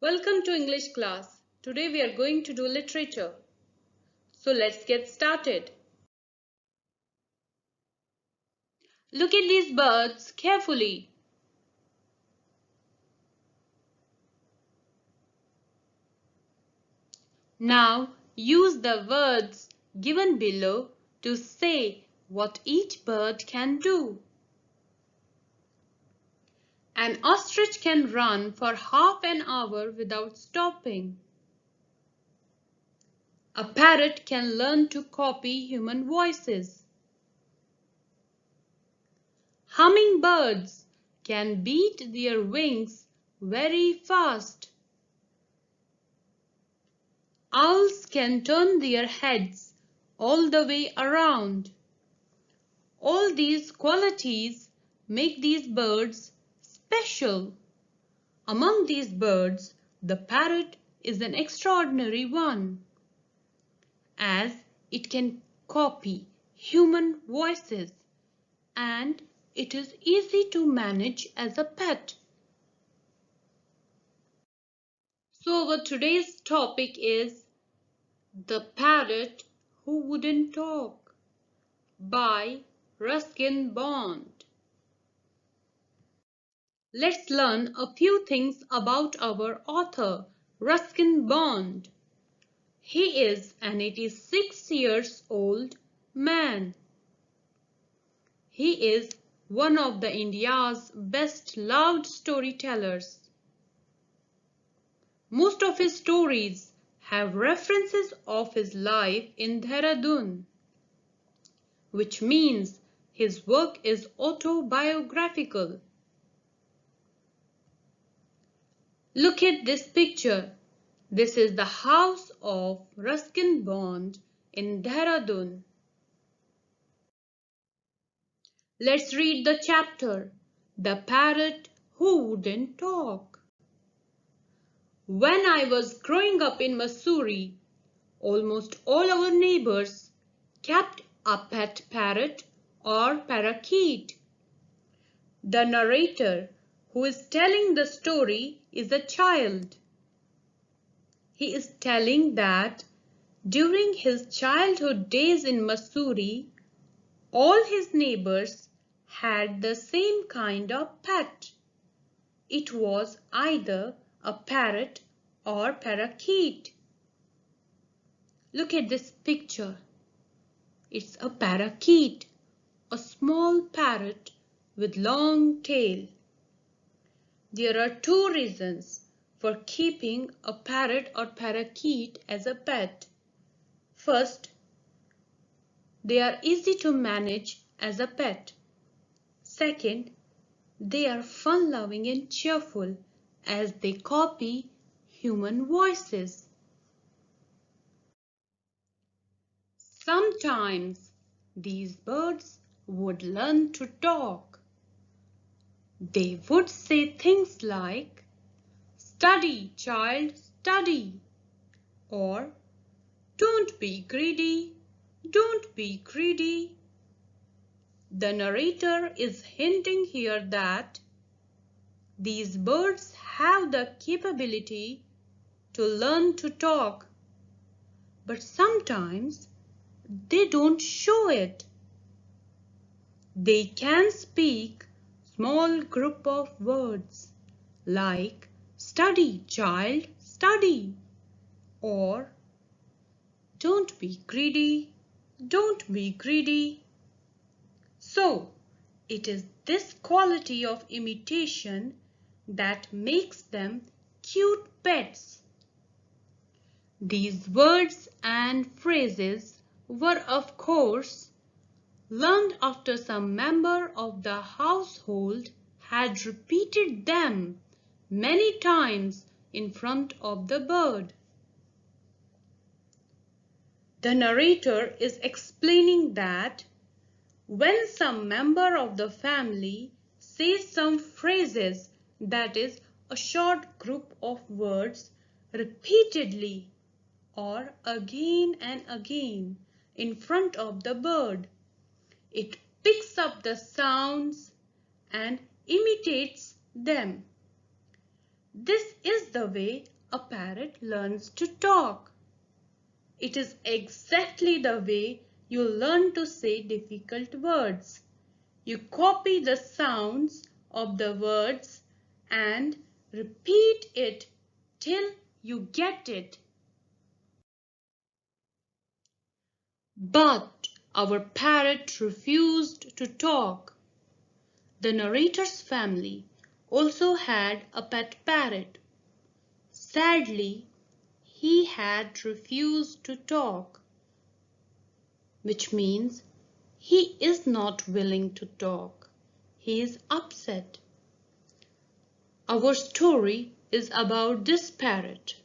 Welcome to English class. Today we are going to do literature. So let's get started. Look at these birds carefully. Now use the words given below to say what each bird can do. An ostrich can run for half an hour without stopping. A parrot can learn to copy human voices. Hummingbirds can beat their wings very fast. Owls can turn their heads all the way around. All these qualities make these birds special. Among these birds, the parrot is an extraordinary one, as it can copy human voices and it is easy to manage as a pet. So our today's topic is The Parrot Who Wouldn't Talk by Ruskin Bond. Let's learn a few things about our author, Ruskin Bond. He is an 86 years old man. He is one of the India's best loved storytellers. Most of his stories have references of his life in Dehradun, which means his work is autobiographical. Look at this picture. This is the house of Ruskin Bond in Dehradun. Let's read the chapter, The Parrot Who Wouldn't Talk. When I was growing up in Mussoorie, almost all our neighbors kept a pet parrot or parakeet. The narrator who is telling the story is a child. He is telling that during his childhood days in Mussoorie, all his neighbors had the same kind of pet. It was either a parrot or parakeet. Look at this picture. It's a parakeet, a small parrot with long tail. There are two reasons for keeping a parrot or parakeet as a pet. First, they are easy to manage as a pet. Second, they are fun-loving and cheerful as they copy human voices. Sometimes these birds would learn to talk. They would say things like, "Study, child, study," or "Don't be greedy, don't be greedy." The narrator is hinting here that these birds have the capability to learn to talk, but sometimes they don't show it. They can speak small group of words like "Study, child, study," or "Don't be greedy, don't be greedy." So, it is this quality of imitation that makes them cute pets. These words and phrases were, of course, learned after some member of the household had repeated them many times in front of the bird. The narrator is explaining that when some member of the family says some phrases, that is, a short group of words, repeatedly or again and again in front of the bird, it picks up the sounds and imitates them. This is the way a parrot learns to talk. It is exactly the way you learn to say difficult words. You copy the sounds of the words and repeat it till you get it. But our parrot refused to talk. The narrator's family also had a pet parrot. Sadly, he had refused to talk, which means he is not willing to talk. He is upset. Our story is about this parrot.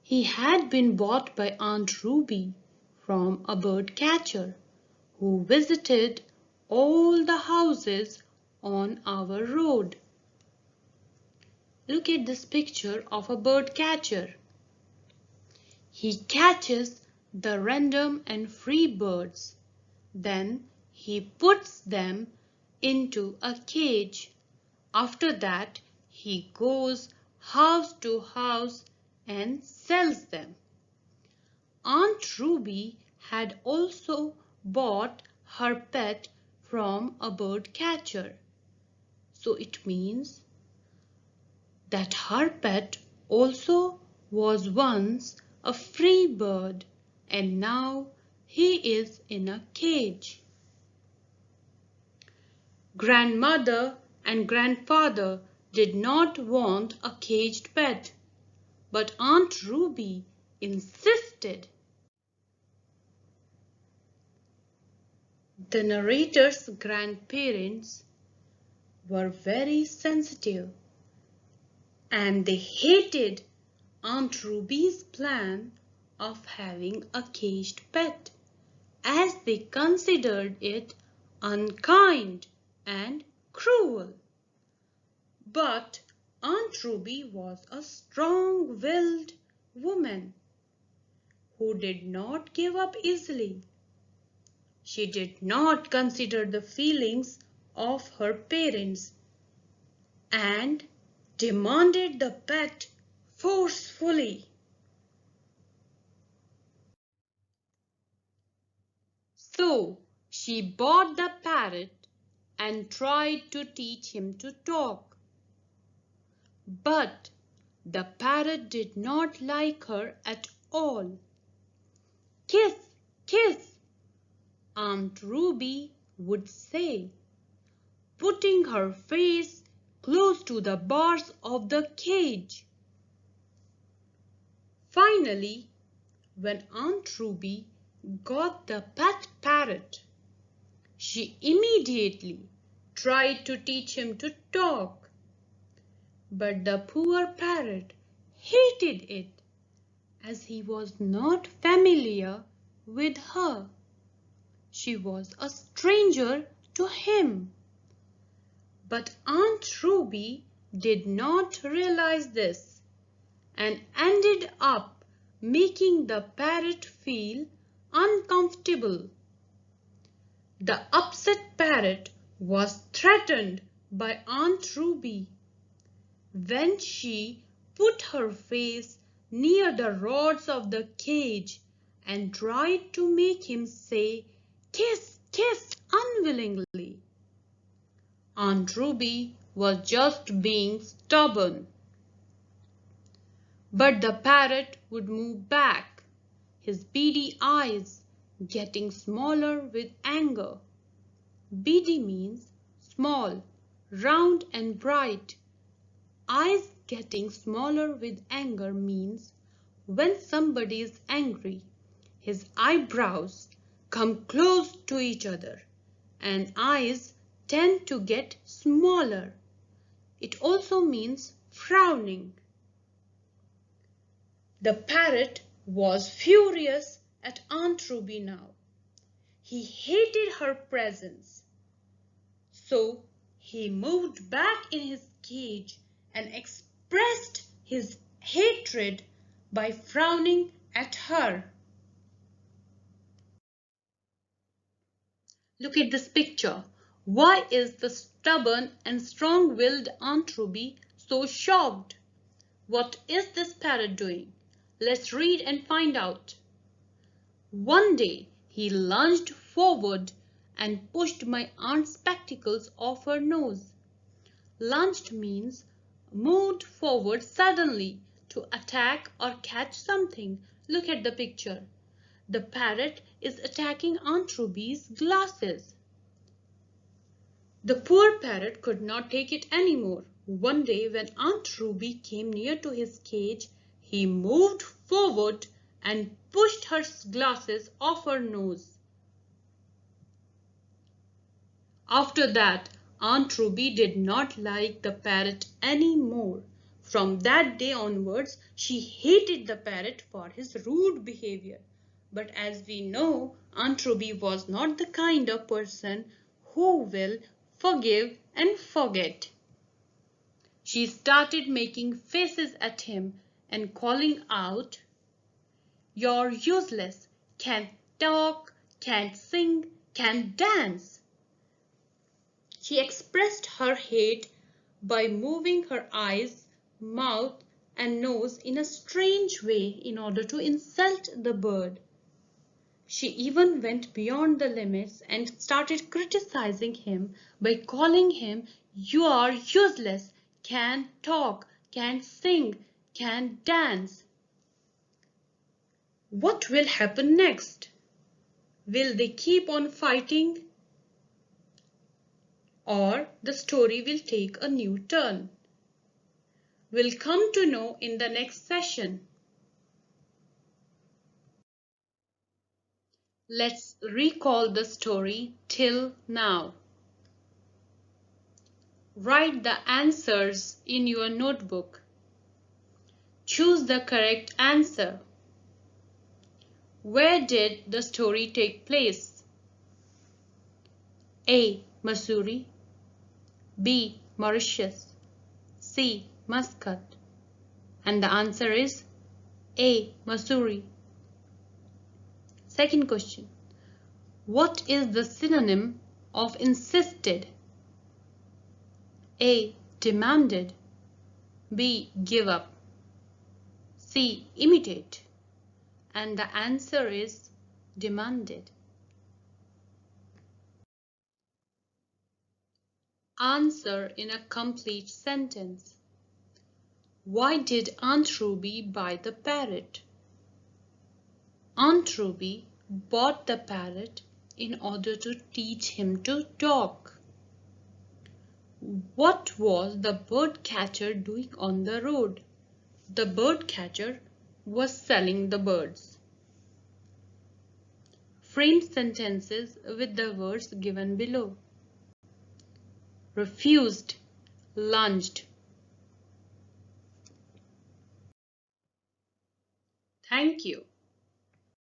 He had been bought by Aunt Ruby from a bird catcher who visited all the houses on our road. Look at this picture of a bird catcher. He catches the random and free birds. Then he puts them into a cage. After that, he goes house to house and sells them. Aunt Ruby had also bought her pet from a bird catcher. So it means that her pet also was once a free bird and now he is in a cage. Grandmother and grandfather did not want a caged pet, but Aunt Ruby insisted. The narrator's grandparents were very sensitive and they hated Aunt Ruby's plan of having a caged pet, as they considered it unkind and cruel. But Aunt Ruby was a strong-willed woman who did not give up easily. She did not consider the feelings of her parents and demanded the pet forcefully. So she bought the parrot and tried to teach him to talk. But the parrot did not like her at all. Kiss, kiss, Aunt Ruby would say, putting her face close to the bars of the cage. Finally, when Aunt Ruby got the pet parrot, she immediately tried to teach him to talk. But the poor parrot hated it as he was not familiar with her. She was a stranger to him. But Aunt Ruby did not realize this and ended up making the parrot feel uncomfortable. The upset parrot was threatened by Aunt Ruby. When she put her face near the rods of the cage and tried to make him say, "Kiss, kiss," unwillingly. Aunt Ruby was just being stubborn. But the parrot would move back, his beady eyes getting smaller with anger. Beady means small, round and bright. Eyes getting smaller with anger means when somebody is angry, his eyebrows come close to each other and eyes tend to get smaller. It also means frowning. The parrot was furious at Aunt Ruby now. He hated her presence. So he moved back in his cage and expressed his hatred by frowning at her. Look at this picture. Why is the stubborn and strong-willed Aunt Ruby so shocked. What is this parrot doing? Let's read and find out. One day he lunged forward and pushed my aunt's spectacles off her nose. Lunged means moved forward suddenly to attack or catch something. Look at the picture. The parrot is attacking Aunt Ruby's glasses. The poor parrot could not take it anymore. One day when Aunt Ruby came near to his cage, he moved forward and pushed her glasses off her nose. After that, Aunt Ruby did not like the parrot anymore. From that day onwards, she hated the parrot for his rude behavior. But as we know, Aunt Ruby was not the kind of person who will forgive and forget. She started making faces at him and calling out, "You're useless, can't talk, can't sing, can't dance." She expressed her hate by moving her eyes, mouth, and nose in a strange way in order to insult the bird. She even went beyond the limits and started criticizing him by calling him, "You are useless, can't talk, can't sing, can't dance." What will happen next? Will they keep on fighting? Or the story will take a new turn? We'll come to know in the next session. Let's recall the story till now. Write the answers in your notebook. Choose the correct answer. Where did the story take place? A. Missouri, B. Mauritius, C. Muscat. And the answer is A. Missouri. Second question. What is the synonym of insisted? A. Demanded, B. Give up, C. Imitate. And the answer is demanded. Answer in a complete sentence. Why did Aunt Ruby buy the parrot? Aunt Ruby bought the parrot in order to teach him to talk. What was the bird catcher doing on the road? The bird catcher was selling the birds. Frame sentences with the words given below. Refused, lunged. Thank you.